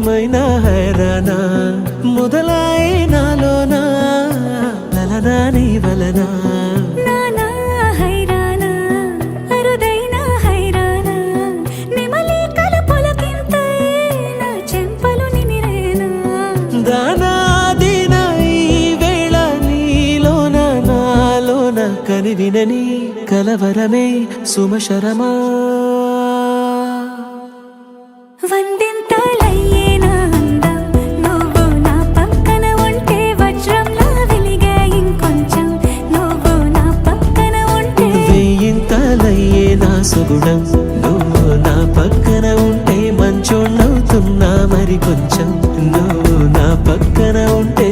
ఏమైనా హైరానా మొదలాయి నాలోనా లలనా నీ వలనా కనివినని కలవరమే సుమశరమా వందింతలయ్యేనా అందం నువ్వు నా పక్కన ఉంటే వజ్రంలా వెలిగే ఇంకొంచెం నువ్వు నా పక్కన ఉంటే వెయ్యింతలయ్యేనా సుగుణం నువ్వు నా పక్కన ఉంటే మంచోణ్ణవుతున్నా మరి కొంచెం నువ్వు నా పక్కన ఉంటే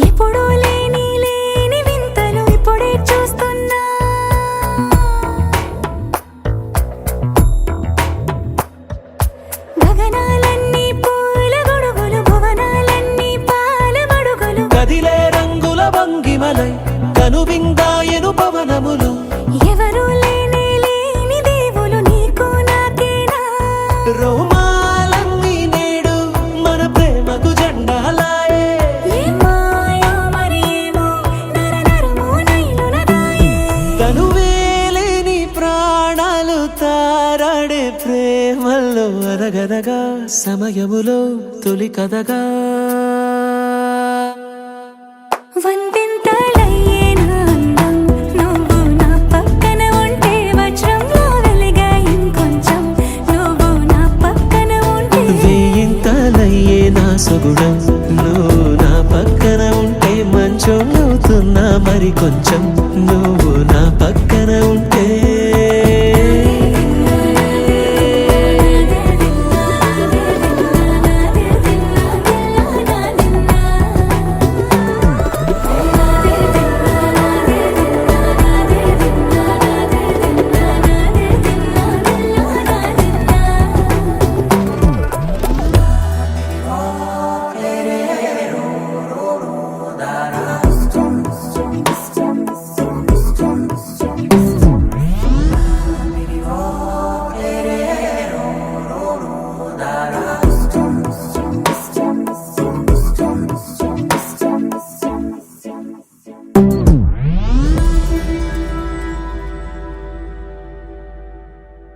ఎప్పుడూ లేని వింతలు ఇప్పుడే చూస్తున్నా గగనాలన్నీ పూల గొడుగులు భువనాలన్నీ పాల మడుగులు కదిలే రంగుల భంగిమలై కనువిందాయను పవనములు ఎవరు లేని దేవులు నీకు నాకేనా రోమాలన్నీ నేడు మన ప్రేమకు జెండాలాయే తనువేలేని ప్రాణాలు తారాడే ప్రేమల్లో అరగదగా సమయములో తొలి కథగా వందింతలయ్యేనా అందం నువ్వు నా పక్కన ఉంటే వజ్రంలా వెలిగే ఇంకొంచెం నువ్వు నా పక్కన ఉంటే వెయ్యింతలయ్యేనా సుగుణం నువ్వు నా పక్కన ఉంటే మంచోణ్ణవుతున్నా మరి కొంచెం నువ్వు